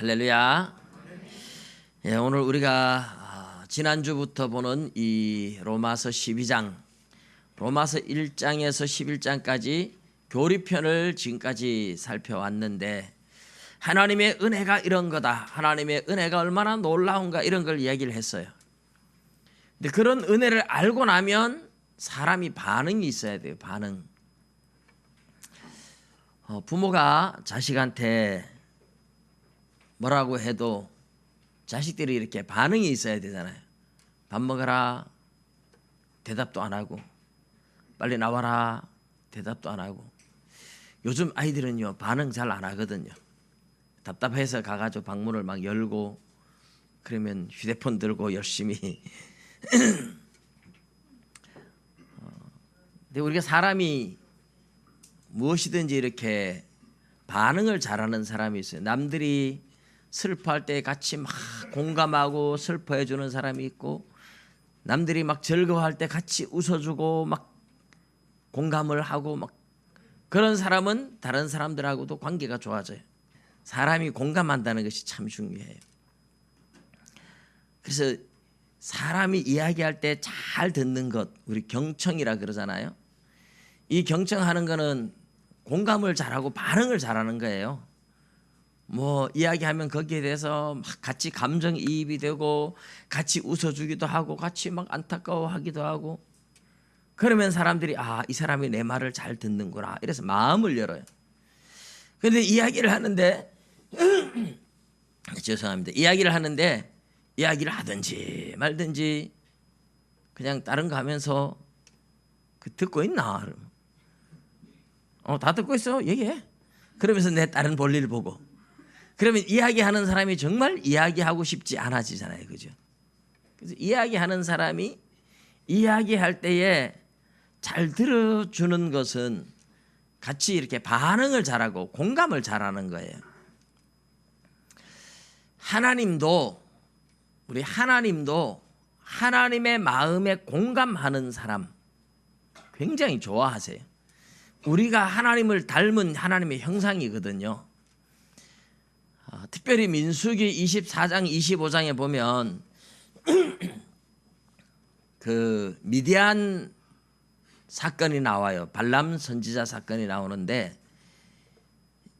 할렐루야. 예, 오늘 우리가 지난주부터 보는 이 로마서 12장, 로마서 1장에서 11장까지 교리편을 지금까지 살펴왔는데, 하나님의 은혜가 이런 거다, 하나님의 은혜가 얼마나 놀라운가, 이런 걸 이야기를 했어요. 근데 그런 은혜를 알고 나면 사람이 반응이 있어야 돼요. 반응. 부모가 자식한테 뭐라고 해도 자식들이 이렇게 반응이 있어야 되잖아요. 밥 먹어라, 대답도 안 하고, 빨리 나와라, 대답도 안 하고. 요즘 아이들은요, 반응 잘 안 하거든요. 답답해서 가가지고 방문을 막 열고, 그러면 휴대폰 들고 열심히. 근데 우리가 사람이 무엇이든지 이렇게 반응을 잘하는 사람이 있어요. 남들이 슬퍼할 때 같이 막 공감하고 슬퍼해 주는 사람이 있고, 남들이 막 즐거워할 때 같이 웃어주고 막 공감을 하고, 막 그런 사람은 다른 사람들하고도 관계가 좋아져요. 사람이 공감한다는 것이 참 중요해요. 그래서 사람이 이야기할 때 잘 듣는 것, 우리 경청이라 그러잖아요. 이 경청하는 거는 공감을 잘하고 반응을 잘하는 거예요. 뭐 이야기하면 거기에 대해서 막 같이 감정이입이 되고, 같이 웃어주기도 하고, 같이 막 안타까워하기도 하고, 그러면 사람들이 이 사람이 내 말을 잘 듣는구나, 이래서 마음을 열어요. 그런데 이야기를 하는데 죄송합니다. 이야기를 하는데 이야기를 하든지 말든지 그냥 다른 거 하면서 듣고 있나? 다 듣고 있어, 얘기해. 그러면서 내 다른 볼일 보고. 그러면 이야기하는 사람이 정말 이야기하고 싶지 않아지잖아요, 그죠? 그래서 이야기하는 사람이 이야기할 때에 잘 들어주는 것은 같이 이렇게 반응을 잘하고 공감을 잘하는 거예요. 우리 하나님도 하나님의 마음에 공감하는 사람 굉장히 좋아하세요. 우리가 하나님을 닮은 하나님의 형상이거든요. 특별히 민수기 24장 25장에 보면 그 미디안 사건이 나와요. 발람 선지자 사건이 나오는데,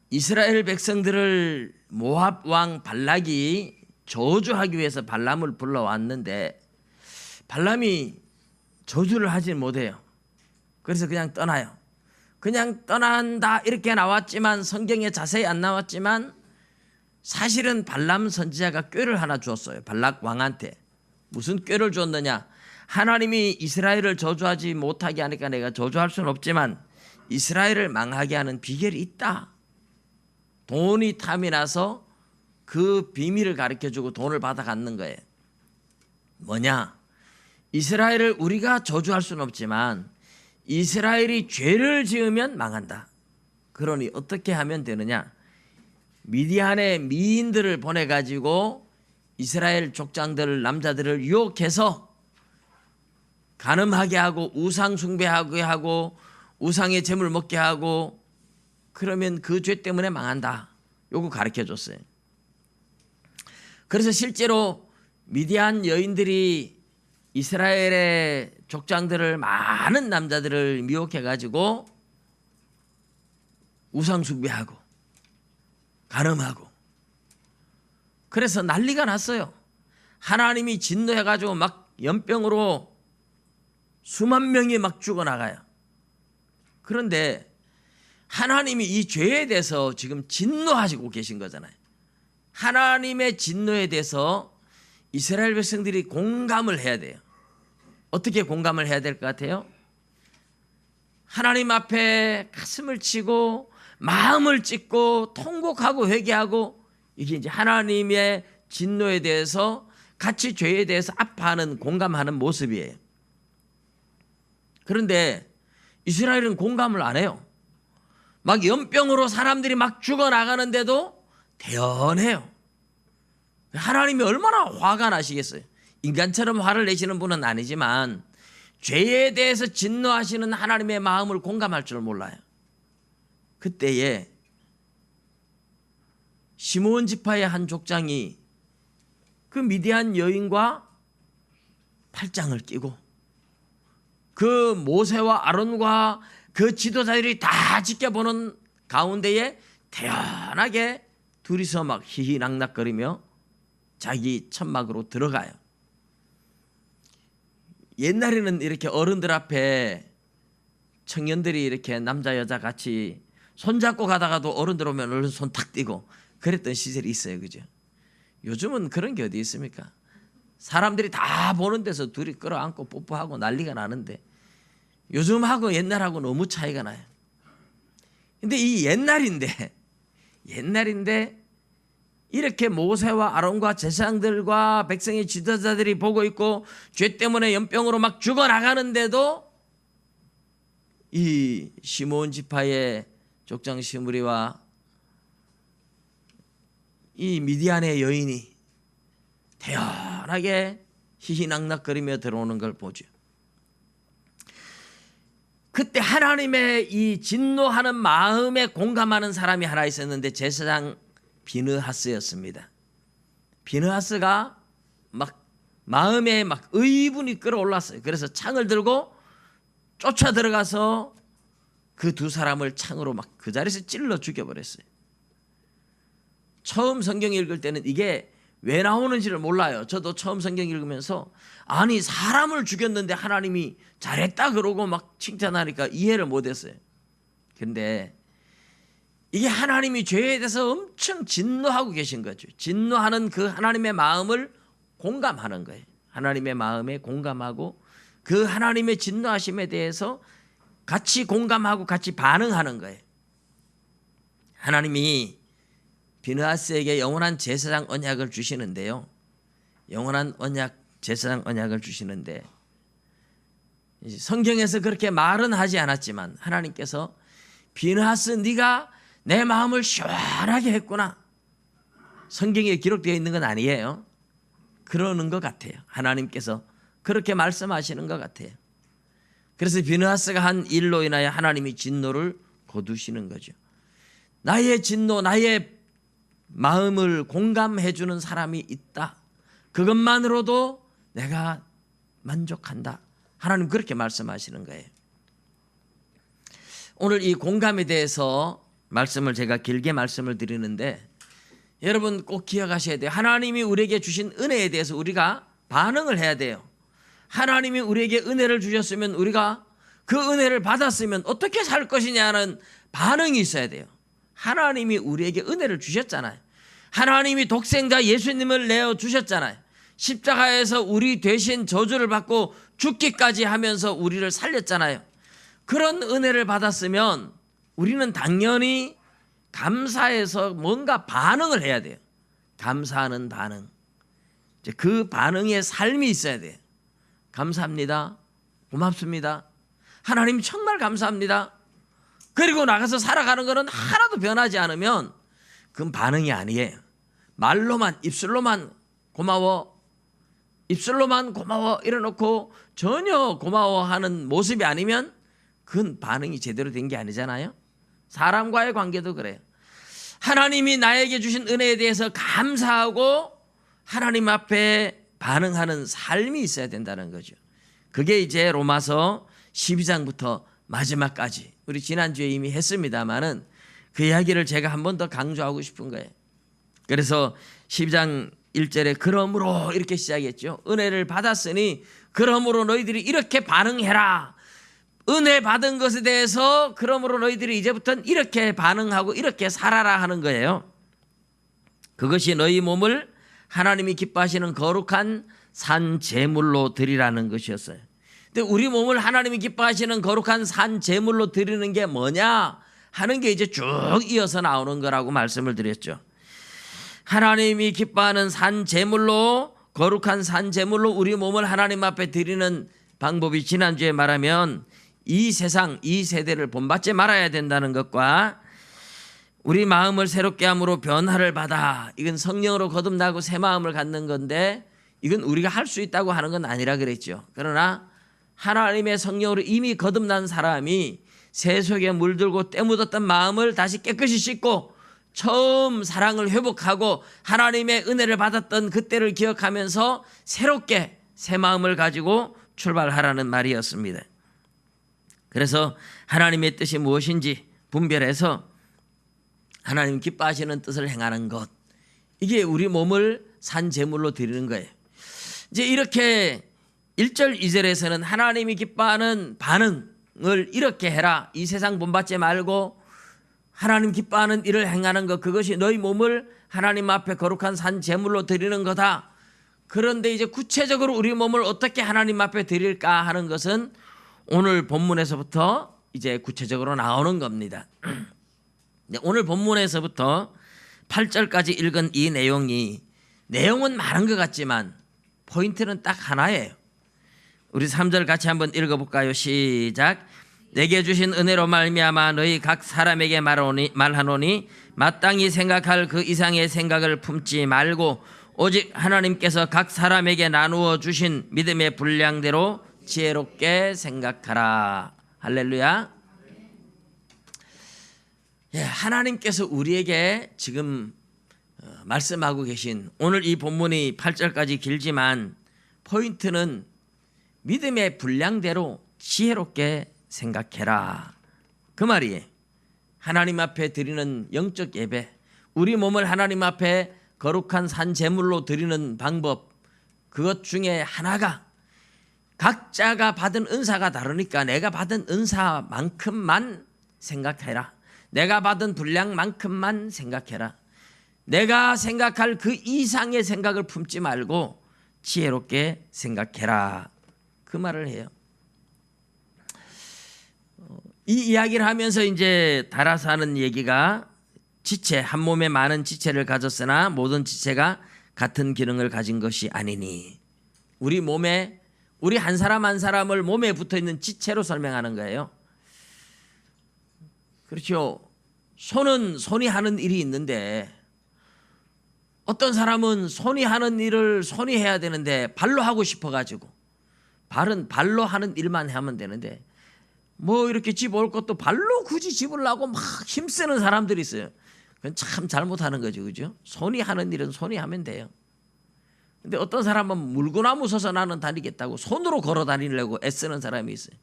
이스라엘 백성들을 모압 왕 발락이 저주하기 위해서 발람을 불러왔는데, 발람이 저주를 하지 못해요. 그래서 그냥 떠나요. 그냥 떠난다 이렇게 나왔지만, 성경에 자세히 안 나왔지만 사실은 발람 선지자가 꾀를 하나 주었어요. 발락 왕한테. 무슨 꾀를 줬느냐? 하나님이 이스라엘을 저주하지 못하게 하니까 내가 저주할 수는 없지만 이스라엘을 망하게 하는 비결이 있다. 돈이 탐이 나서 그 비밀을 가르쳐주고 돈을 받아 갖는 거예요. 뭐냐? 이스라엘을 우리가 저주할 수는 없지만 이스라엘이 죄를 지으면 망한다. 그러니 어떻게 하면 되느냐? 미디안의 미인들을 보내가지고 이스라엘 족장들 남자들을 유혹해서 간음하게 하고 우상 숭배하게 하고 우상의 재물 먹게 하고, 그러면 그 죄 때문에 망한다. 요거 가르쳐 줬어요. 그래서 실제로 미디안 여인들이 이스라엘의 족장들을, 많은 남자들을 미혹해 가지고 우상 숭배하고 간음하고, 그래서 난리가 났어요. 하나님이 진노해 가지고 막 연병으로 수만 명이 막 죽어나가요. 그런데 하나님이 이 죄에 대해서 지금 진노하시고 계신 거잖아요. 하나님의 진노에 대해서 이스라엘 백성들이 공감을 해야 돼요. 어떻게 공감을 해야 될 것 같아요? 하나님 앞에 가슴을 치고 마음을 찢고 통곡하고 회개하고, 이게 이제 하나님의 진노에 대해서 같이 죄에 대해서 아파하는, 공감하는 모습이에요. 그런데 이스라엘은 공감을 안 해요. 막 연병으로 사람들이 막 죽어나가는데도 대연해요. 하나님이 얼마나 화가 나시겠어요. 인간처럼 화를 내시는 분은 아니지만 죄에 대해서 진노하시는 하나님의 마음을 공감할 줄 몰라요. 그때에 시므온 지파의 한 족장이 그 미디안 여인과 팔짱을 끼고 그 모세와 아론과 그 지도자들이 다 지켜보는 가운데에 태연하게 둘이서 막 희희낙낙거리며 자기 천막으로 들어가요. 옛날에는 이렇게 어른들 앞에 청년들이 이렇게 남자 여자 같이 손잡고 가다가도 어른들 오면 얼른 손 탁 띄고 그랬던 시절이 있어요. 그죠? 요즘은 그런 게 어디 있습니까? 사람들이 다 보는 데서 둘이 끌어안고 뽀뽀하고 난리가 나는데 요즘하고 옛날하고 너무 차이가 나요. 근데 이 옛날인데 이렇게 모세와 아론과 제사장들과 백성의 지도자들이 보고 있고 죄 때문에 연병으로 막 죽어나가는데도 이 시므온 지파의 족장 시므리와 이 미디안의 여인이 태연하게 희희낙낙거리며 들어오는 걸 보죠. 그때 하나님의 이 진노하는 마음에 공감하는 사람이 하나 있었는데 제사장 비느하스였습니다. 비느하스가 막 마음에 막 의분이 끌어올랐어요. 그래서 창을 들고 쫓아 들어가서 그 두 사람을 창으로 막 그 자리에서 찔러 죽여버렸어요. 처음 성경 읽을 때는 이게 왜 나오는지를 몰라요. 저도 처음 성경 읽으면서 아니 사람을 죽였는데 하나님이 잘했다 그러고 막 칭찬하니까 이해를 못했어요. 그런데 이게 하나님이 죄에 대해서 엄청 진노하고 계신 거죠. 진노하는 그 하나님의 마음을 공감하는 거예요. 하나님의 마음에 공감하고 그 하나님의 진노하심에 대해서 같이 공감하고 같이 반응하는 거예요. 하나님이 비느하스에게 영원한 제사장 언약을 주시는데요. 영원한 언약, 제사장 언약을 주시는데 성경에서 그렇게 말은 하지 않았지만 하나님께서 비느하스 네가 내 마음을 시원하게 했구나. 성경에 기록되어 있는 건 아니에요. 그러는 것 같아요. 하나님께서 그렇게 말씀하시는 것 같아요. 그래서 비느하스가 한 일로 인하여 하나님이 진노를 거두시는 거죠. 나의 진노, 나의 마음을 공감해 주는 사람이 있다. 그것만으로도 내가 만족한다. 하나님 그렇게 말씀하시는 거예요. 오늘 이 공감에 대해서 말씀을 제가 길게 말씀을 드리는데 여러분 꼭 기억하셔야 돼요. 하나님이 우리에게 주신 은혜에 대해서 우리가 반응을 해야 돼요. 하나님이 우리에게 은혜를 주셨으면 우리가 그 은혜를 받았으면 어떻게 살 것이냐는 반응이 있어야 돼요. 하나님이 우리에게 은혜를 주셨잖아요. 하나님이 독생자 예수님을 내어주셨잖아요. 십자가에서 우리 대신 저주를 받고 죽기까지 하면서 우리를 살렸잖아요. 그런 은혜를 받았으면 우리는 당연히 감사해서 뭔가 반응을 해야 돼요. 감사하는 반응. 이제 그 반응의 삶이 있어야 돼요. 감사합니다. 고맙습니다. 하나님 정말 감사합니다. 그리고 나가서 살아가는 것은 하나도 변하지 않으면 그건 반응이 아니에요. 말로만 입술로만 고마워 입술로만 고마워 이래놓고 전혀 고마워하는 모습이 아니면 그건 반응이 제대로 된 게 아니잖아요. 사람과의 관계도 그래요. 하나님이 나에게 주신 은혜에 대해서 감사하고 하나님 앞에 반응하는 삶이 있어야 된다는 거죠. 그게 이제 로마서 12장부터 마지막까지 우리 지난주에 이미 했습니다마는 그 이야기를 제가 한 번 더 강조하고 싶은 거예요. 그래서 12장 1절에 그러므로 이렇게 시작했죠. 은혜를 받았으니 그러므로 너희들이 이렇게 반응해라. 은혜 받은 것에 대해서 그러므로 너희들이 이제부터는 이렇게 반응하고 이렇게 살아라 하는 거예요. 그것이 너희 몸을 하나님이 기뻐하시는 거룩한 산 제물로 드리라는 것이었어요. 근데 우리 몸을 하나님이 기뻐하시는 거룩한 산 제물로 드리는 게 뭐냐 하는 게 이제 쭉 이어서 나오는 거라고 말씀을 드렸죠. 하나님이 기뻐하는 산 제물로, 거룩한 산 제물로 우리 몸을 하나님 앞에 드리는 방법이 지난주에 말하면 이 세상, 이 세대를 본받지 말아야 된다는 것과 우리 마음을 새롭게 함으로 변화를 받아, 이건 성령으로 거듭나고 새 마음을 갖는 건데 이건 우리가 할 수 있다고 하는 건 아니라 그랬죠. 그러나 하나님의 성령으로 이미 거듭난 사람이 새 속에 물들고 때 묻었던 마음을 다시 깨끗이 씻고 처음 사랑을 회복하고 하나님의 은혜를 받았던 그때를 기억하면서 새롭게 새 마음을 가지고 출발하라는 말이었습니다. 그래서 하나님의 뜻이 무엇인지 분별해서 하나님 기뻐하시는 뜻을 행하는 것, 이게 우리 몸을 산 제물로 드리는 거예요. 이제 이렇게 1절 2절에서는 하나님이 기뻐하는 반응을 이렇게 해라, 이 세상 본받지 말고 하나님 기뻐하는 일을 행하는 것, 그것이 너희 몸을 하나님 앞에 거룩한 산 제물로 드리는 거다. 그런데 이제 구체적으로 우리 몸을 어떻게 하나님 앞에 드릴까 하는 것은 오늘 본문에서부터 이제 구체적으로 나오는 겁니다. 오늘 본문에서부터 8절까지 읽은 이 내용은 많은 것 같지만 포인트는 딱 하나예요. 우리 3절 같이 한번 읽어볼까요? 시작. 내게 주신 은혜로 말미암아 너희 각 사람에게 말하노니 마땅히 생각할 그 이상의 생각을 품지 말고 오직 하나님께서 각 사람에게 나누어 주신 믿음의 분량대로 지혜롭게 생각하라. 할렐루야. 하나님께서 우리에게 지금 말씀하고 계신, 오늘 이 본문이 8절까지 길지만 포인트는 믿음의 분량대로 지혜롭게 생각해라, 그 말이에요. 하나님 앞에 드리는 영적 예배, 우리 몸을 하나님 앞에 거룩한 산 제물로 드리는 방법, 그것 중에 하나가 각자가 받은 은사가 다르니까 내가 받은 은사만큼만 생각해라. 내가 받은 분량만큼만 생각해라. 내가 생각할 그 이상의 생각을 품지 말고 지혜롭게 생각해라, 그 말을 해요. 이 이야기를 하면서 이제 달아서 하는 얘기가, 지체, 한 몸에 많은 지체를 가졌으나 모든 지체가 같은 기능을 가진 것이 아니니, 우리 몸에, 우리 한 사람 한 사람을 몸에 붙어있는 지체로 설명하는 거예요. 그렇죠. 손은 손이 하는 일이 있는데 어떤 사람은 손이 하는 일을 손이 해야 되는데 발로 하고 싶어가지고, 발은 발로 하는 일만 하면 되는데 뭐 이렇게 집 올 것도 발로 굳이 집으려고 막 힘쓰는 사람들이 있어요. 그건 참 잘못하는 거죠, 그죠? 손이 하는 일은 손이 하면 돼요. 근데 어떤 사람은 물구나무 서서 나는 다니겠다고 손으로 걸어 다니려고 애쓰는 사람이 있어요.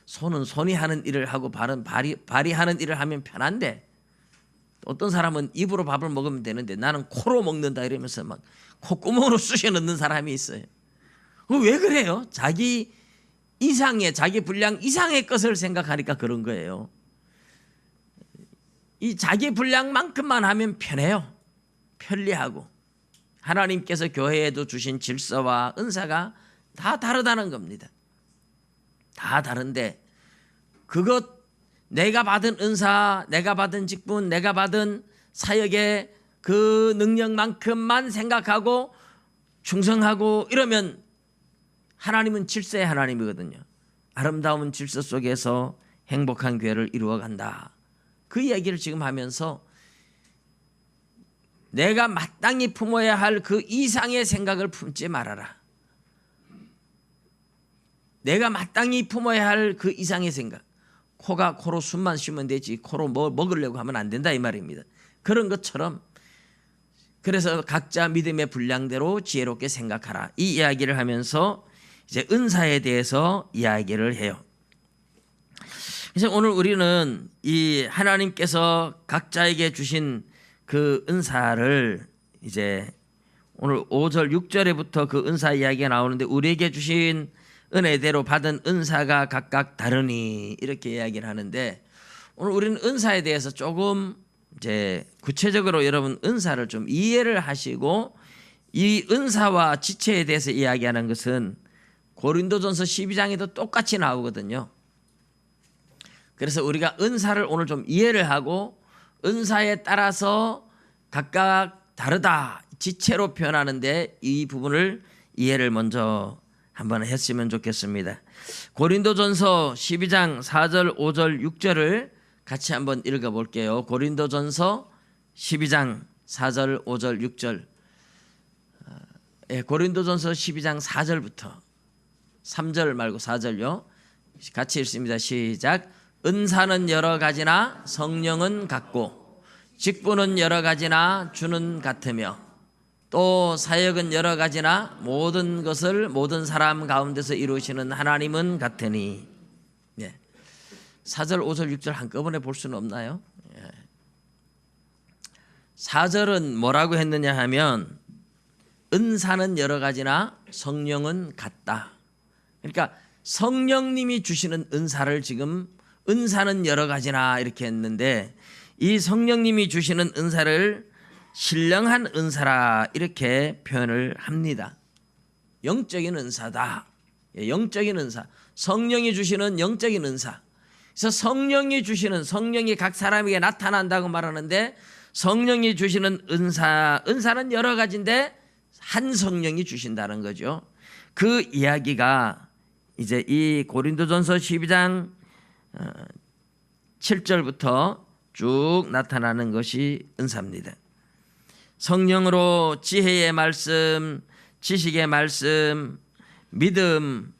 손은 손이 하는 일을 하고 발은 발이 하는 일을 하면 편한데, 어떤 사람은 입으로 밥을 먹으면 되는데 나는 코로 먹는다 이러면서 막 콧구멍으로 쑤셔 넣는 사람이 있어요. 왜 그래요? 자기 이상의, 자기 분량 이상의 것을 생각하니까 그런 거예요. 이 자기 분량만큼만 하면 편해요. 편리하고. 하나님께서 교회에도 주신 질서와 은사가 다 다르다는 겁니다. 다 다른데 그것, 내가 받은 은사, 내가 받은 직분, 내가 받은 사역의 그 능력만큼만 생각하고 충성하고 이러면 하나님은 질서의 하나님이거든요. 아름다운 질서 속에서 행복한 교회를 이루어간다, 그 이야기를 지금 하면서 내가 마땅히 품어야 할 그 이상의 생각을 품지 말아라. 내가 마땅히 품어야 할 그 이상의 생각. 코가 코로 숨만 쉬면 되지 코로 뭐 먹으려고 하면 안 된다, 이 말입니다. 그런 것처럼, 그래서 각자 믿음의 분량대로 지혜롭게 생각하라, 이 이야기를 하면서 이제 은사에 대해서 이야기를 해요. 그래서 오늘 우리는 이 하나님께서 각자에게 주신 그 은사를 이제 오늘 5절 6절에부터 그 은사 이야기가 나오는데, 우리에게 주신 은혜대로 받은 은사가 각각 다르니, 이렇게 이야기를 하는데, 오늘 우리는 은사에 대해서 조금 이제 구체적으로 여러분 은사를 좀 이해를 하시고, 이 은사와 지체에 대해서 이야기하는 것은 고린도전서 12장에도 똑같이 나오거든요. 그래서 우리가 은사를 오늘 좀 이해를 하고, 은사에 따라서 각각 다르다, 지체로 표현하는데 이 부분을 이해를 먼저 한번 했으면 좋겠습니다. 고린도전서 12장 4절 5절 6절을 같이 한번 읽어볼게요. 고린도전서 12장 4절 5절 6절. 고린도전서 12장 4절부터 3절 말고 4절요. 같이 읽습니다. 시작. 은사는 여러 가지나 성령은 같고 직분은 여러 가지나 주는 같으며 또 사역은 여러 가지나 모든 것을 모든 사람 가운데서 이루시는 하나님은 같으니. 4절 5절 6절 한꺼번에 볼 수는 없나요? 4절은 뭐라고 했느냐 하면 은사는 여러 가지나 성령은 같다. 그러니까 성령님이 주시는 은사를 지금 은사는 여러 가지나 이렇게 했는데 이 성령님이 주시는 은사를 신령한 은사라 이렇게 표현을 합니다. 영적인 은사다. 영적인 은사. 성령이 주시는 영적인 은사. 그래서 성령이 주시는, 성령이 각 사람에게 나타난다고 말하는데 성령이 주시는 은사는 여러 가지인데 한 성령이 주신다는 거죠. 그 이야기가 이제 이 고린도전서 12장 7절부터 쭉 나타나는 것이 은사입니다. 성령으로 지혜의 말씀, 지식의 말씀, 믿음,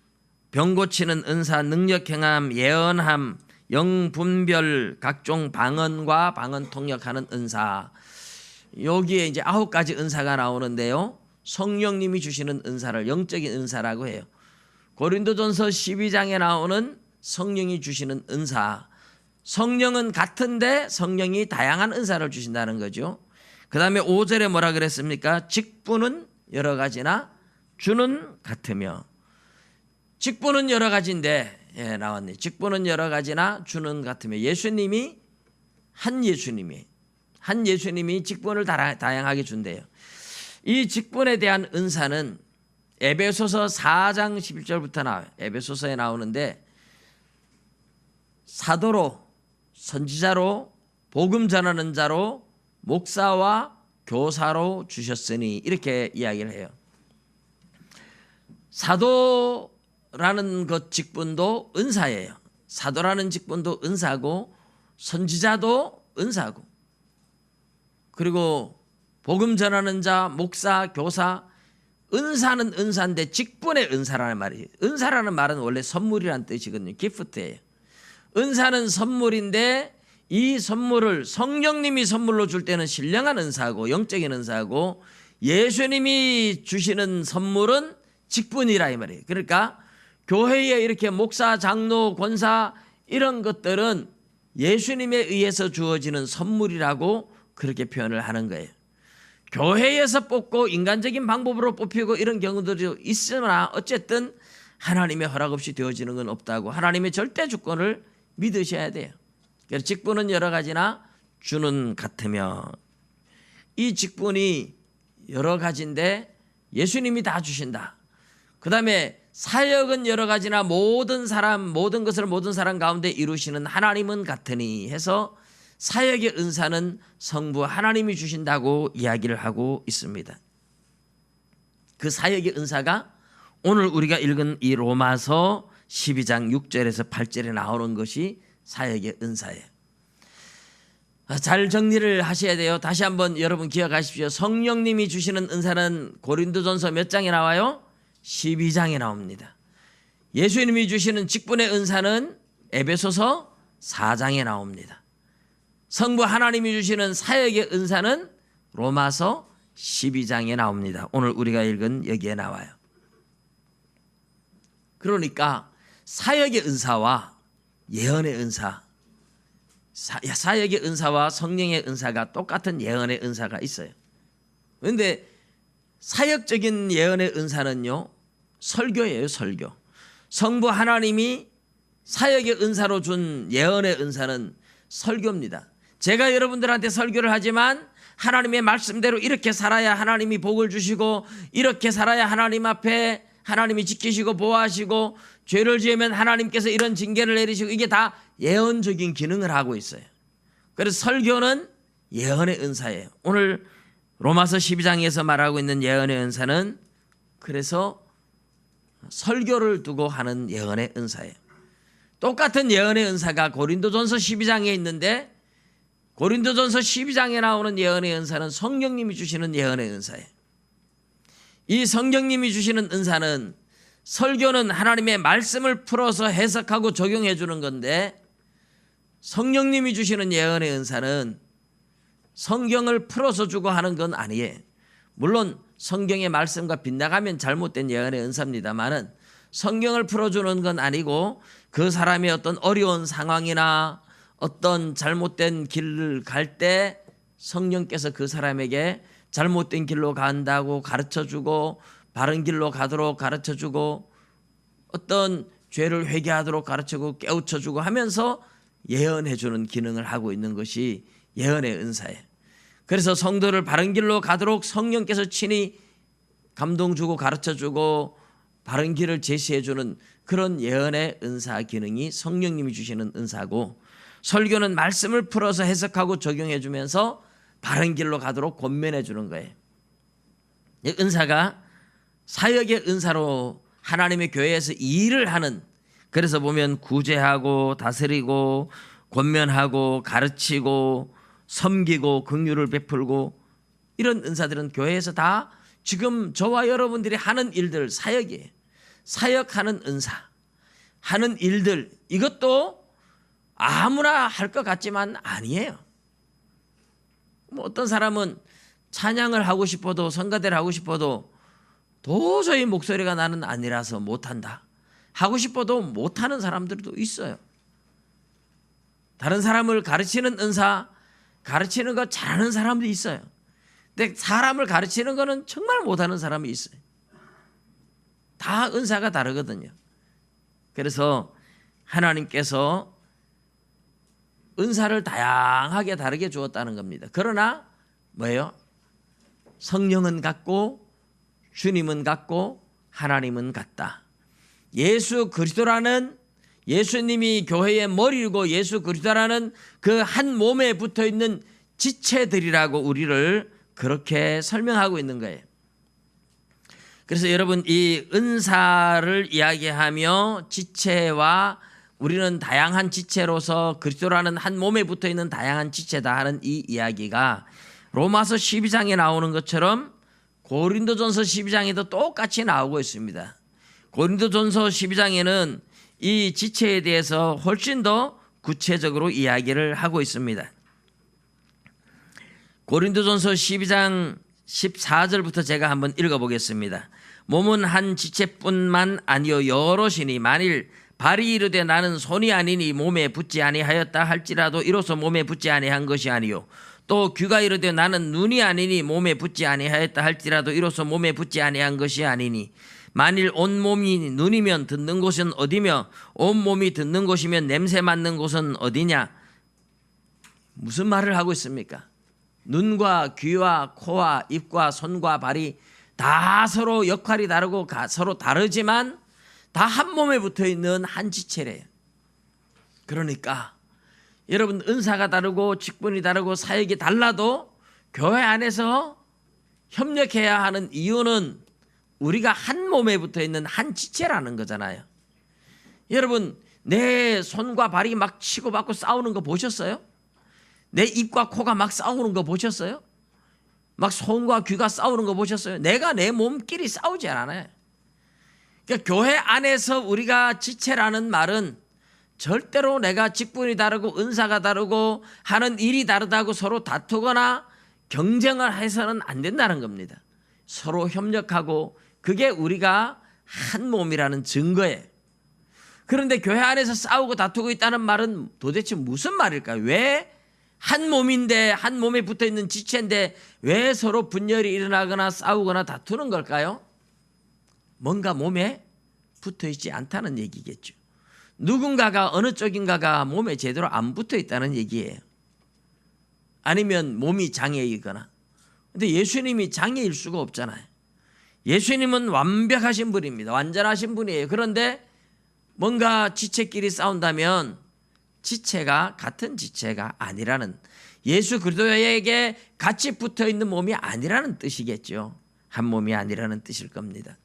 병 고치는 은사, 능력 행함, 예언함, 영분별, 각종 방언과 방언 통역하는 은사. 여기에 이제 9가지 은사가 나오는데요. 성령님이 주시는 은사를 영적인 은사라고 해요. 고린도전서 12장에 나오는 성령이 주시는 은사. 성령은 같은데 성령이 다양한 은사를 주신다는 거죠. 그 다음에 5절에 뭐라 그랬습니까? 직분은 여러 가지나 주는 같으며. 직분은 여러 가지인데 나왔네. 직분은 여러 가지나 주는 같으며. 한 예수님이 직분을 다양하게 준대요. 이 직분에 대한 은사는 에베소서 4장 11절부터 나와요. 에베소서에 나오는데 사도로, 선지자로, 복음 전하는 자로, 목사와 교사로 주셨으니 이렇게 이야기를 해요. 사도라는 것 직분도 은사예요. 사도라는 직분도 은사고 선지자도 은사고 그리고 복음 전하는 자, 목사, 교사, 은사는 은사인데 직분의 은사라는 말이에요. 은사라는 말은 원래 선물이라는 뜻이거든요. 기프트예요. 은사는 선물인데 이 선물을 성령님이 선물로 줄 때는 신령한 은사고 영적인 은사고 예수님이 주시는 선물은 직분이라 이 말이에요. 그러니까 교회에 이렇게 목사, 장로, 권사 이런 것들은 예수님에 의해서 주어지는 선물이라고 그렇게 표현을 하는 거예요. 교회에서 뽑고 인간적인 방법으로 뽑히고 이런 경우들이 있으나 어쨌든 하나님의 허락 없이 되어지는 건 없다고 하나님의 절대 주권을 믿으셔야 돼요. 그래서 직분은 여러 가지나 주는 같으며 이 직분이 여러 가지인데 예수님이 다 주신다. 그 다음에 사역은 여러 가지나 모든 것을 모든 사람 가운데 이루시는 하나님은 같으니 해서 사역의 은사는 성부 하나님이 주신다고 이야기를 하고 있습니다. 그 사역의 은사가 오늘 우리가 읽은 이 로마서 12장 6절에서 8절에 나오는 것이 사역의 은사예요. 잘 정리를 하셔야 돼요. 다시 한번 여러분 기억하십시오. 성령님이 주시는 은사는 고린도전서 몇 장에 나와요? 12장에 나옵니다. 예수님이 주시는 직분의 은사는 에베소서 4장에 나옵니다. 성부 하나님이 주시는 사역의 은사는 로마서 12장에 나옵니다. 오늘 우리가 읽은 여기에 나와요. 그러니까 사역의 은사와 예언의 은사, 사역의 은사와 성령의 은사가 똑같은 예언의 은사가 있어요. 그런데 사역적인 예언의 은사는요, 설교예요, 설교. 성부 하나님이 사역의 은사로 준 예언의 은사는 설교입니다. 제가 여러분들한테 설교를 하지만 하나님의 말씀대로 이렇게 살아야 하나님이 복을 주시고 이렇게 살아야 하나님 앞에 하나님이 지키시고 보호하시고 죄를 지으면 하나님께서 이런 징계를 내리시고 이게 다 예언적인 기능을 하고 있어요. 그래서 설교는 예언의 은사예요. 오늘 로마서 12장에서 말하고 있는 예언의 은사는 그래서 설교를 두고 하는 예언의 은사예요. 똑같은 예언의 은사가 고린도전서 12장에 있는데 고린도전서 12장에 나오는 예언의 은사는 성령님이 주시는 예언의 은사예요. 이 성령님이 주시는 은사는 설교는 하나님의 말씀을 풀어서 해석하고 적용해 주는 건데 성령님이 주시는 예언의 은사는 성경을 풀어서 주고 하는 건 아니에요. 물론 성경의 말씀과 빗나가면 잘못된 예언의 은사입니다만은 성경을 풀어주는 건 아니고 그 사람의 어떤 어려운 상황이나 어떤 잘못된 길을 갈 때 성령께서 그 사람에게 잘못된 길로 간다고 가르쳐주고 바른 길로 가도록 가르쳐주고 어떤 죄를 회개하도록 가르쳐주고 깨우쳐주고 하면서 예언해주는 기능을 하고 있는 것이 예언의 은사예요. 그래서 성도를 바른 길로 가도록 성령께서 친히 감동 주고 가르쳐 주고 바른 길을 제시해 주는 그런 예언의 은사 기능이 성령님이 주시는 은사고, 설교는 말씀을 풀어서 해석하고 적용해 주면서 바른 길로 가도록 권면해 주는 거예요. 이 은사가 사역의 은사로 하나님의 교회에서 일을 하는, 그래서 보면 구제하고 다스리고 권면하고 가르치고 섬기고 긍휼을 베풀고 이런 은사들은 교회에서 다 지금 저와 여러분들이 하는 일들 사역이에요. 사역하는 은사 하는 일들, 이것도 아무나 할 것 같지만 아니에요. 뭐 어떤 사람은 찬양을 하고 싶어도 성가대를 하고 싶어도 도저히 목소리가 나는 아니라서 못한다 하고 싶어도 못하는 사람들도 있어요. 다른 사람을 가르치는 은사, 가르치는 거 잘하는 사람도 있어요. 근데 사람을 가르치는 거는 정말 못하는 사람이 있어요. 다 은사가 다르거든요. 그래서 하나님께서 은사를 다양하게 다르게 주었다는 겁니다. 그러나 뭐예요? 성령은 같고 주님은 같고 하나님은 같다. 예수 그리스도라는, 예수님이 교회의 머리이고 예수 그리스도라는 그 한 몸에 붙어있는 지체들이라고 우리를 그렇게 설명하고 있는 거예요. 그래서 여러분, 이 은사를 이야기하며 지체와 우리는 다양한 지체로서 그리스도라는 한 몸에 붙어있는 다양한 지체다 하는 이 이야기가 로마서 12장에 나오는 것처럼 고린도전서 12장에도 똑같이 나오고 있습니다. 고린도전서 12장에는 이 지체에 대해서 훨씬 더 구체적으로 이야기를 하고 있습니다. 고린도전서 12장 14절부터 제가 한번 읽어보겠습니다. 몸은 한 지체뿐만 아니요 여럿이니 만일 발이 이르되 나는 손이 아니니 몸에 붙지 아니하였다 할지라도 이로써 몸에 붙지 아니한 것이 아니요 또 귀가 이르되 나는 눈이 아니니 몸에 붙지 아니하였다 할지라도 이로써 몸에 붙지 아니한 것이 아니니 만일 온 몸이 눈이면 듣는 곳은 어디며 온 몸이 듣는 곳이면 냄새 맡는 곳은 어디냐. 무슨 말을 하고 있습니까? 눈과 귀와 코와 입과 손과 발이 다 서로 역할이 다르고 서로 다르지만 다 한 몸에 붙어있는 한 지체래요. 그러니까 여러분, 은사가 다르고 직분이 다르고 사역이 달라도 교회 안에서 협력해야 하는 이유는 우리가 한 몸에 붙어있는 한 지체라는 거잖아요. 여러분, 내 손과 발이 막 치고받고 싸우는 거 보셨어요? 내 입과 코가 막 싸우는 거 보셨어요? 막 손과 귀가 싸우는 거 보셨어요? 내가 내 몸끼리 싸우지 않아요. 그러니까 교회 안에서 우리가 지체라는 말은 절대로 내가 직분이 다르고 은사가 다르고 하는 일이 다르다고 서로 다투거나 경쟁을 해서는 안 된다는 겁니다. 서로 협력하고 그게 우리가 한 몸이라는 증거예요. 그런데 교회 안에서 싸우고 다투고 있다는 말은 도대체 무슨 말일까요? 왜 한 몸인데, 한 몸에 붙어있는 지체인데 왜 서로 분열이 일어나거나 싸우거나 다투는 걸까요? 뭔가 몸에 붙어있지 않다는 얘기겠죠. 누군가가, 어느 쪽인가가 몸에 제대로 안 붙어있다는 얘기예요. 아니면 몸이 장애이거나. 근데 예수님이 장애일 수가 없잖아요. 예수님은 완벽하신 분입니다. 완전하신 분이에요. 그런데 뭔가 지체끼리 싸운다면 지체가 같은 지체가 아니라는, 예수 그리스도에게 같이 붙어있는 몸이 아니라는 뜻이겠죠. 한 몸이 아니라는 뜻일 겁니다.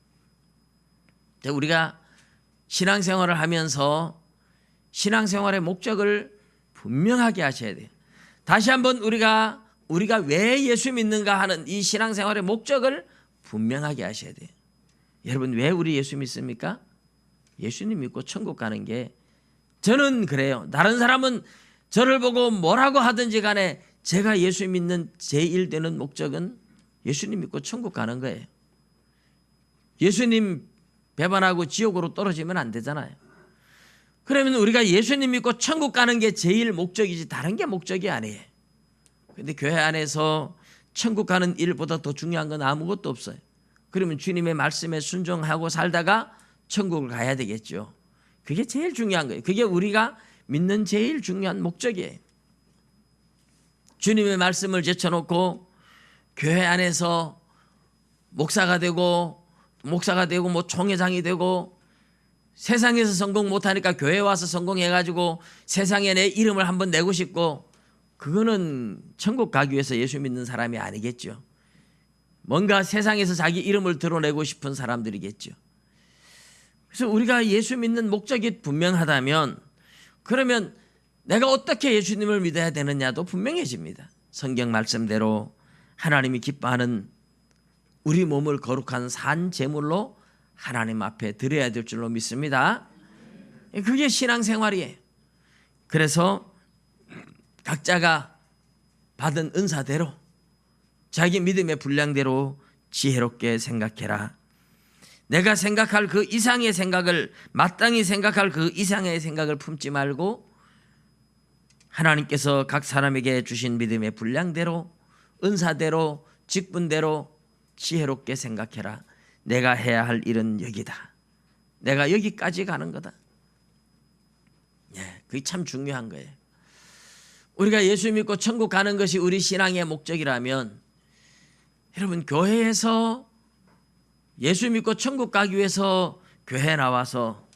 우리가 신앙생활을 하면서 신앙생활의 목적을 분명하게 하셔야 돼요. 다시 한번 우리가 왜 예수 믿는가 하는 이 신앙생활의 목적을 분명하게 하셔야 돼요. 여러분, 왜 우리 예수 믿습니까? 예수님 믿고 천국 가는 게, 저는 그래요. 다른 사람은 저를 보고 뭐라고 하든지 간에 제가 예수 믿는 제일 되는 목적은 예수님 믿고 천국 가는 거예요. 예수님 배반하고 지옥으로 떨어지면 안 되잖아요. 그러면 우리가 예수님 믿고 천국 가는 게 제일 목적이지 다른 게 목적이 아니에요. 근데 교회 안에서 천국 가는 일보다 더 중요한 건 아무것도 없어요. 그러면 주님의 말씀에 순종하고 살다가 천국을 가야 되겠죠. 그게 제일 중요한 거예요. 그게 우리가 믿는 제일 중요한 목적이에요. 주님의 말씀을 제쳐놓고 교회 안에서 목사가 되고 뭐 총회장이 되고 세상에서 성공 못하니까 교회 와서 성공해가지고 세상에 내 이름을 한번 내고 싶고, 그거는 천국 가기 위해서 예수 믿는 사람이 아니겠죠. 뭔가 세상에서 자기 이름을 드러내고 싶은 사람들이겠죠. 그래서 우리가 예수 믿는 목적이 분명하다면 그러면 내가 어떻게 예수님을 믿어야 되느냐도 분명해집니다. 성경 말씀대로 하나님이 기뻐하는 우리 몸을 거룩한 산 제물로 하나님 앞에 드려야 될 줄로 믿습니다. 그게 신앙생활이에요. 그래서 각자가 받은 은사대로 자기 믿음의 분량대로 지혜롭게 생각해라. 내가 생각할 그 이상의 생각을, 마땅히 생각할 그 이상의 생각을 품지 말고 하나님께서 각 사람에게 주신 믿음의 분량대로, 은사대로, 직분대로 지혜롭게 생각해라. 내가 해야 할 일은 여기다. 내가 여기까지 가는 거다. 그게 참 중요한 거예요. 우리가 예수 믿고 천국 가는 것이 우리 신앙의 목적이라면, 여러분 교회에서 예수 믿고 천국 가기 위해서 교회 나와서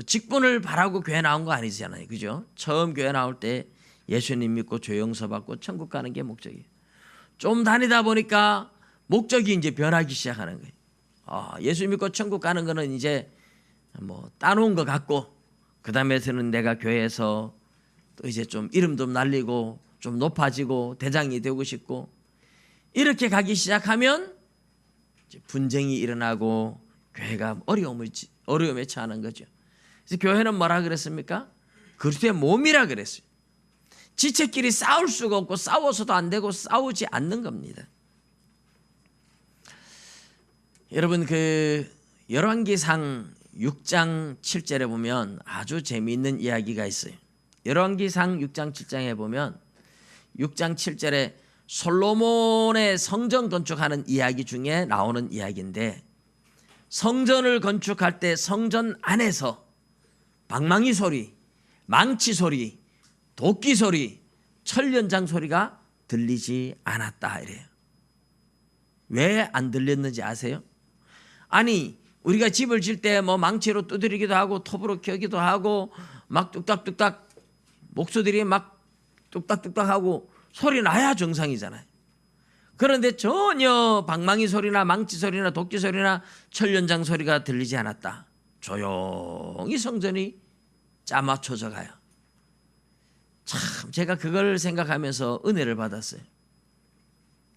직분을 바라고 교회 나온 거 아니잖아요. 그죠? 처음 교회 나올 때 예수님 믿고 조용서 받고 천국 가는 게 목적이에요. 좀 다니다 보니까 목적이 이제 변하기 시작하는 거예요. 예수 믿고 천국 가는 거는 이제 뭐 따놓은 것 같고, 그 다음에서는 내가 교회에서 또 이제 좀 이름 좀 날리고 좀 높아지고 대장이 되고 싶고, 이렇게 가기 시작하면 이제 분쟁이 일어나고 교회가 어려움에 처하는 거죠. 그래서 교회는 뭐라 그랬습니까? 그리스도의 몸이라 그랬어요. 지체끼리 싸울 수가 없고 싸워서도 안 되고 싸우지 않는 겁니다. 여러분 그 열왕기상 6장 7절에 보면 아주 재미있는 이야기가 있어요. 열왕기상 6장 7장에 보면 6장 7절에 솔로몬의 성전 건축하는 이야기 중에 나오는 이야기인데, 성전을 건축할 때 성전 안에서 방망이 소리, 망치 소리, 도끼 소리, 철연장 소리가 들리지 않았다 이래요. 왜 안 들렸는지 아세요? 아니 우리가 집을 질 때 뭐 망치로 두드리기도 하고 톱으로 켜기도 하고 막 뚝딱뚝딱 목소들이 막 뚝딱뚝딱 하고 소리 나야 정상이잖아요. 그런데 전혀 방망이 소리나 망치 소리나 도끼 소리나 철연장 소리가 들리지 않았다. 조용히 성전이 짜맞춰져 가요. 참 제가 그걸 생각하면서 은혜를 받았어요.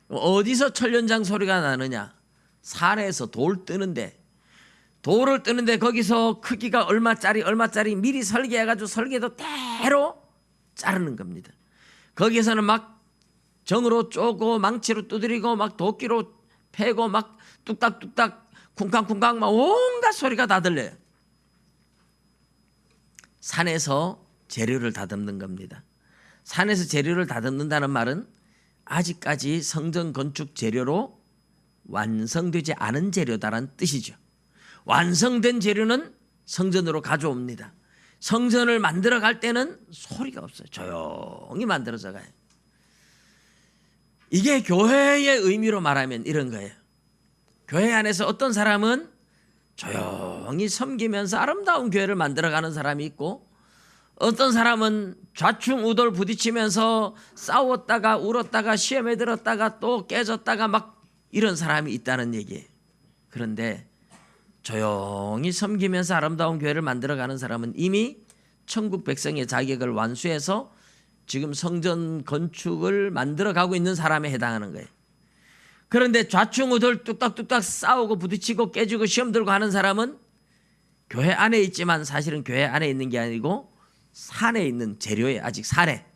어디서 철연장 소리가 나느냐? 산에서 돌을 뜨는데 거기서 크기가 얼마짜리 미리 설계해가지고 설계도 대로 자르는 겁니다. 거기에서는 막 정으로 쪼고 망치로 두드리고 막 도끼로 패고 막 뚝딱뚝딱 쿵쾅쿵쾅 막 온갖 소리가 다 들려요. 산에서 재료를 다듬는 겁니다. 산에서 재료를 다듬는다는 말은 아직까지 성전 건축 재료로 완성되지 않은 재료다라는 뜻이죠. 완성된 재료는 성전으로 가져옵니다. 성전을 만들어 갈 때는 소리가 없어요. 조용히 만들어져 가요. 이게 교회의 의미로 말하면 이런 거예요. 교회 안에서 어떤 사람은 조용히 섬기면서 아름다운 교회를 만들어가는 사람이 있고, 어떤 사람은 좌충우돌 부딪히면서 싸웠다가 울었다가 시험에 들었다가 또 깨졌다가 막 이런 사람이 있다는 얘기예요. 그런데 조용히 섬기면서 아름다운 교회를 만들어가는 사람은 이미 천국 백성의 자격을 완수해서 지금 성전 건축을 만들어가고 있는 사람에 해당하는 거예요. 그런데 좌충우돌 뚝딱뚝딱 싸우고 부딪히고 깨지고 시험 들고 하는 사람은 교회 안에 있지만 사실은 교회 안에 있는 게 아니고 산에 있는 재료에 아직 산에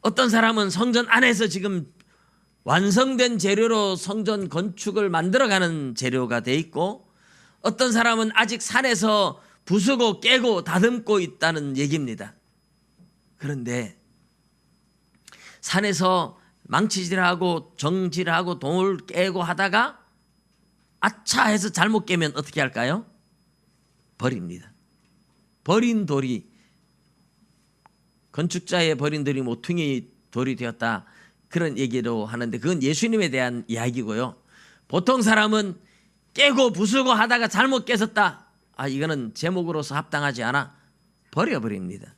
어떤 사람은 성전 안에서 지금 완성된 재료로 성전 건축을 만들어가는 재료가 돼 있고, 어떤 사람은 아직 산에서 부수고 깨고 다듬고 있다는 얘기입니다. 그런데 산에서 망치질하고 정질하고 돌 깨고 하다가 아차 해서 잘못 깨면 어떻게 할까요? 버립니다. 버린 돌이, 건축자의 버린 돌이 모퉁이 돌이 되었다, 그런 얘기도 하는데 그건 예수님에 대한 이야기고요. 보통 사람은 깨고 부수고 하다가 잘못 깨졌다, 이거는 제목으로서 합당하지 않아, 버려버립니다.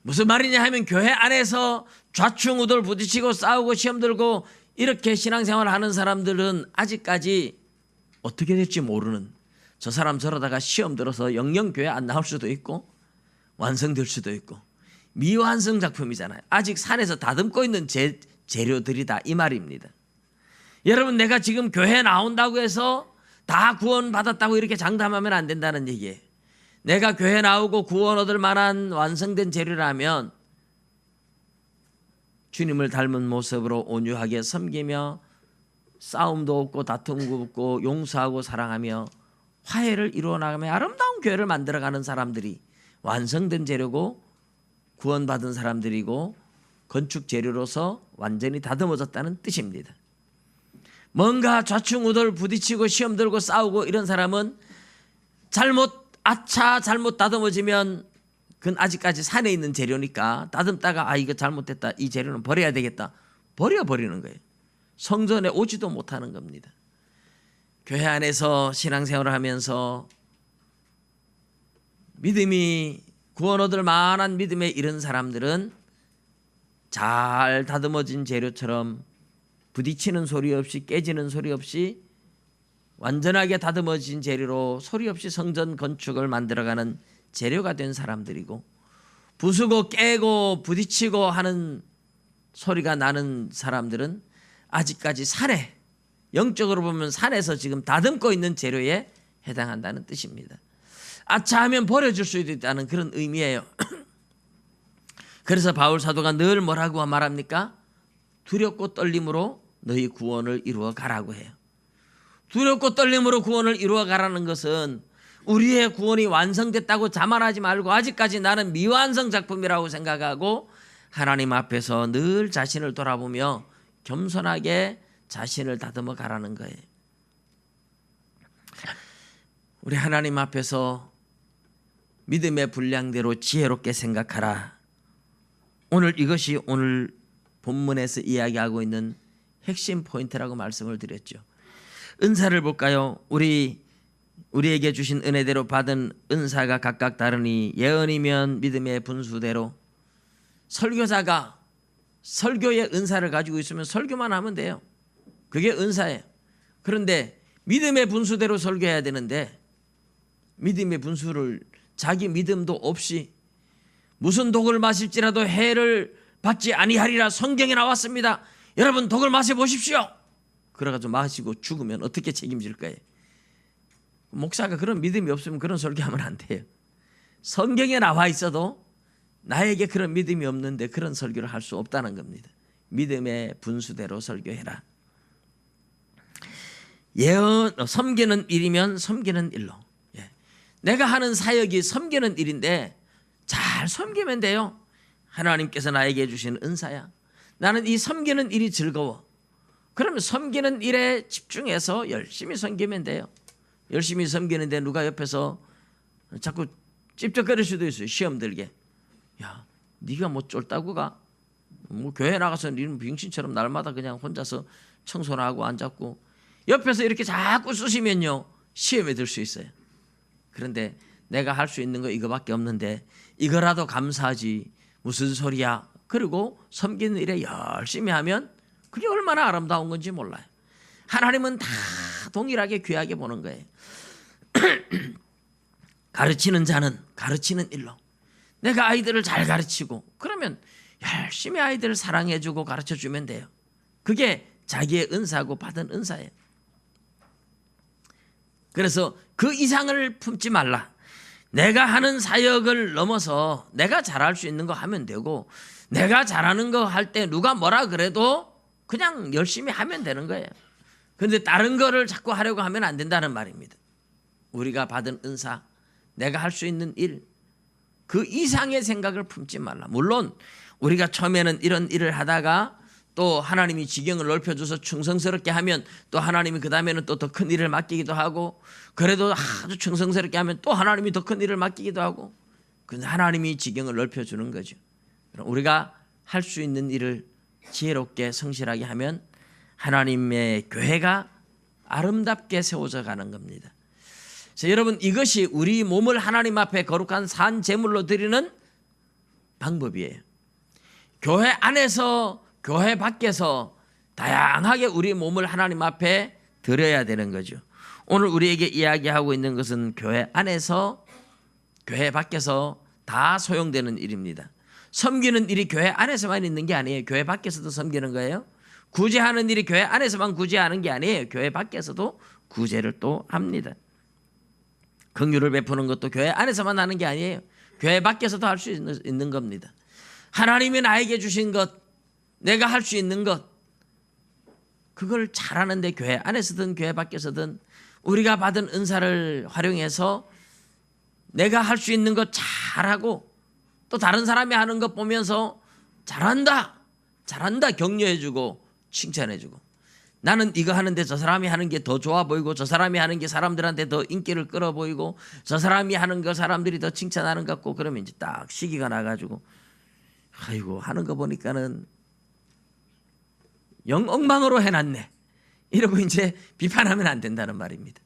무슨 말이냐 하면, 교회 안에서 좌충우돌 부딪히고 싸우고 시험 들고 이렇게 신앙생활을 하는 사람들은 아직까지 어떻게 될지 모르는, 저 사람 저러다가 시험 들어서 영영 교회 안 나올 수도 있고 완성될 수도 있고, 미완성 작품이잖아요. 아직 산에서 다듬고 있는 재료들이다, 이 말입니다. 여러분, 내가 지금 교회 나온다고 해서 다 구원 받았다고 이렇게 장담하면 안 된다는 얘기예요. 내가 교회 나오고 구원 얻을 만한 완성된 재료라면 주님을 닮은 모습으로 온유하게 섬기며 싸움도 없고 다툼도 없고 용서하고 사랑하며 화해를 이루어 나가며 아름다운 교회를 만들어가는 사람들이 완성된 재료고 구원받은 사람들이고 건축 재료로서 완전히 다듬어졌다는 뜻입니다. 뭔가 좌충우돌 부딪히고 시험 들고 싸우고 이런 사람은 잘못 다듬어지면 그건 아직까지 산에 있는 재료니까 다듬다가 이거 잘못됐다, 이 재료는 버려야 되겠다, 버려버리는 거예요. 성전에 오지도 못하는 겁니다. 교회 안에서 신앙생활을 하면서 믿음이 구원 얻을 만한 믿음에 이른 사람들은 잘 다듬어진 재료처럼 부딪히는 소리 없이 깨지는 소리 없이 완전하게 다듬어진 재료로 소리 없이 성전 건축을 만들어가는 재료가 된 사람들이고, 부수고 깨고 부딪히고 하는 소리가 나는 사람들은 아직까지 산에, 영적으로 보면 산에서 지금 다듬고 있는 재료에 해당한다는 뜻입니다. 아차 하면 버려줄 수도 있다는 그런 의미예요. 그래서 바울 사도가 늘 뭐라고 말합니까? 두렵고 떨림으로 너희 구원을 이루어 가라고 해요. 두렵고 떨림으로 구원을 이루어 가라는 것은 우리의 구원이 완성됐다고 자만하지 말고 아직까지 나는 미완성 작품이라고 생각하고 하나님 앞에서 늘 자신을 돌아보며 겸손하게 자신을 다듬어 가라는 거예요. 우리 하나님 앞에서 믿음의 분량대로 지혜롭게 생각하라. 오늘 이것이 오늘 본문에서 이야기하고 있는 핵심 포인트라고 말씀을 드렸죠. 은사를 볼까요? 우리에게 주신 은혜대로 받은 은사가 각각 다르니 예언이면 믿음의 분수대로, 설교자가 설교의 은사를 가지고 있으면 설교만 하면 돼요. 그게 은사예요. 그런데 믿음의 분수대로 설교해야 되는데 믿음의 분수를 자기 믿음도 없이 무슨 독을 마실지라도 해를 받지 아니하리라 성경에 나왔습니다. 여러분 독을 마셔보십시오. 그래가지고 마시고 죽으면 어떻게 책임질 거예요? 목사가 그런 믿음이 없으면 그런 설교하면 안 돼요. 성경에 나와 있어도 나에게 그런 믿음이 없는데 그런 설교를 할 수 없다는 겁니다. 믿음의 분수대로 설교해라. 예언, 섬기는 일이면 섬기는 일로. 내가 하는 사역이 섬기는 일인데 잘 섬기면 돼요. 하나님께서 나에게 주신 은사야. 나는 이 섬기는 일이 즐거워. 그러면 섬기는 일에 집중해서 열심히 섬기면 돼요. 열심히 섬기는데 누가 옆에서 자꾸 찝쩍거릴 수도 있어요. 시험 들게. 야, 네가 뭐 쫄다고 가? 뭐 교회 나가서 니는 병신처럼 날마다 그냥 혼자서 청소나 하고 앉았고, 옆에서 이렇게 자꾸 쑤시면요 시험에 들 수 있어요. 그런데 내가 할 수 있는 거 이거밖에 없는데 이거라도 감사하지 무슨 소리야. 그리고 섬기는 일에 열심히 하면 그게 얼마나 아름다운 건지 몰라요. 하나님은 다 동일하게 귀하게 보는 거예요. 가르치는 자는 가르치는 일로. 내가 아이들을 잘 가르치고 그러면 열심히 아이들을 사랑해주고 가르쳐주면 돼요. 그게 자기의 은사고 받은 은사예요. 그래서 그 이상을 품지 말라. 내가 하는 사역을 넘어서 내가 잘할 수 있는 거 하면 되고 내가 잘하는 거 할 때 누가 뭐라 그래도 그냥 열심히 하면 되는 거예요. 그런데 다른 거를 자꾸 하려고 하면 안 된다는 말입니다. 우리가 받은 은사, 내가 할 수 있는 일, 그 이상의 생각을 품지 말라. 물론 우리가 처음에는 이런 일을 하다가 또 하나님이 지경을 넓혀줘서 충성스럽게 하면 또 하나님이 그 다음에는 또 더 큰 일을 맡기기도 하고, 그래도 아주 충성스럽게 하면 또 하나님이 더 큰 일을 맡기기도 하고, 근데 하나님이 지경을 넓혀주는 거죠. 우리가 할 수 있는 일을 지혜롭게 성실하게 하면 하나님의 교회가 아름답게 세워져 가는 겁니다. 그래서 여러분, 이것이 우리 몸을 하나님 앞에 거룩한 산 제물로 드리는 방법이에요. 교회 안에서 교회 밖에서 다양하게 우리 몸을 하나님 앞에 드려야 되는 거죠. 오늘 우리에게 이야기하고 있는 것은 교회 안에서 교회 밖에서 다 소용되는 일입니다. 섬기는 일이 교회 안에서만 있는 게 아니에요. 교회 밖에서도 섬기는 거예요. 구제하는 일이 교회 안에서만 구제하는 게 아니에요. 교회 밖에서도 구제를 또 합니다. 긍휼을 베푸는 것도 교회 안에서만 하는 게 아니에요. 교회 밖에서도 할 수 있는 겁니다. 하나님이 나에게 주신 것, 내가 할 수 있는 것, 그걸 잘하는데 교회 안에서든 교회 밖에서든 우리가 받은 은사를 활용해서 내가 할 수 있는 것 잘하고, 또 다른 사람이 하는 것 보면서 잘한다, 잘한다 격려해주고 칭찬해주고, 나는 이거 하는데 저 사람이 하는 게 더 좋아 보이고, 저 사람이 하는 게 사람들한테 더 인기를 끌어 보이고, 저 사람이 하는 거 사람들이 더 칭찬하는 것 같고, 그러면 이제 딱 시기가 나가지고 아이고 하는 거 보니까는 영 엉망으로 해놨네, 이러고 이제 비판하면 안 된다는 말입니다.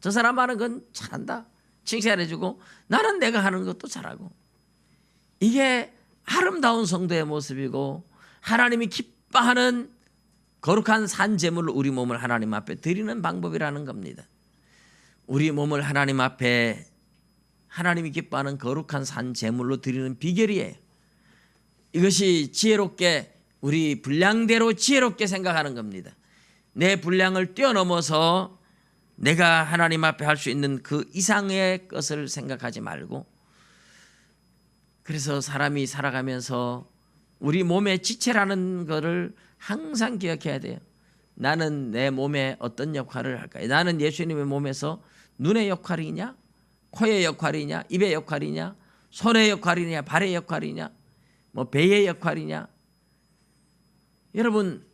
저 사람 하는 건 잘한다 칭찬해주고, 나는 내가 하는 것도 잘하고, 이게 아름다운 성도의 모습이고 하나님이 기뻐하는 거룩한 산 제물로 우리 몸을 하나님 앞에 드리는 방법이라는 겁니다. 우리 몸을 하나님 앞에 하나님이 기뻐하는 거룩한 산 제물로 드리는 비결이에요. 이것이 지혜롭게, 우리 분량대로 지혜롭게 생각하는 겁니다. 내 분량을 뛰어넘어서 내가 하나님 앞에 할 수 있는 그 이상의 것을 생각하지 말고, 그래서 사람이 살아가면서 우리 몸의 지체라는 것을 항상 기억해야 돼요. 나는 내 몸에 어떤 역할을 할까요? 나는 예수님의 몸에서 눈의 역할이냐, 코의 역할이냐, 입의 역할이냐, 손의 역할이냐, 발의 역할이냐, 뭐 배의 역할이냐. 여러분,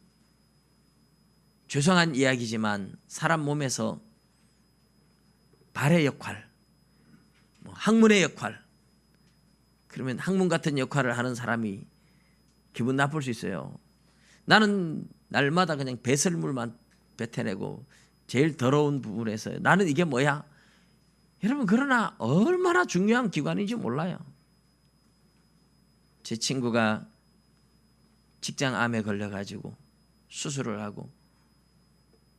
죄송한 이야기지만 사람 몸에서 발의 역할, 뭐 학문의 역할, 그러면 학문 같은 역할을 하는 사람이 기분 나쁠 수 있어요. 나는 날마다 그냥 배설물만 뱉어내고 제일 더러운 부분에서 나는 이게 뭐야? 여러분, 그러나 얼마나 중요한 기관인지 몰라요. 제 친구가 직장암에 걸려가지고 수술을 하고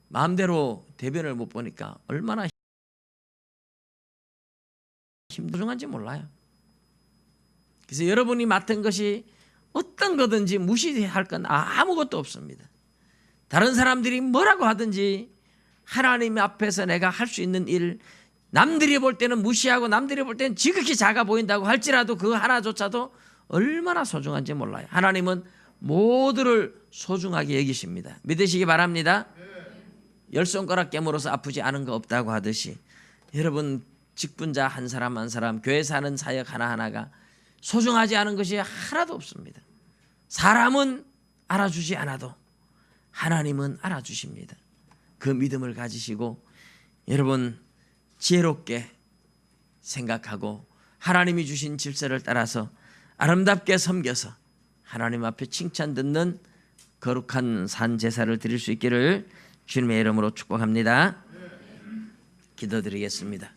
마음대로 대변을 못 보니까 얼마나 힘들한지 몰라요. 그래서 여러분이 맡은 것이 어떤 거든지 무시할 건 아무것도 없습니다. 다른 사람들이 뭐라고 하든지 하나님 앞에서 내가 할 수 있는 일, 남들이 볼 때는 무시하고 남들이 볼 때는 지극히 작아 보인다고 할지라도 그 하나조차도 얼마나 소중한지 몰라요. 하나님은 모두를 소중하게 여기십니다. 믿으시기 바랍니다. 10손가락 깨물어서 아프지 않은 거 없다고 하듯이 여러분, 직분자 한 사람 한 사람, 교회 사는 사역 하나하나가 소중하지 않은 것이 하나도 없습니다. 사람은 알아주지 않아도 하나님은 알아주십니다. 그 믿음을 가지시고 여러분, 지혜롭게 생각하고 하나님이 주신 질서를 따라서 아름답게 섬겨서 하나님 앞에 칭찬 듣는 거룩한 산 제사를 드릴 수 있기를 주님의 이름으로 축복합니다. 기도드리겠습니다.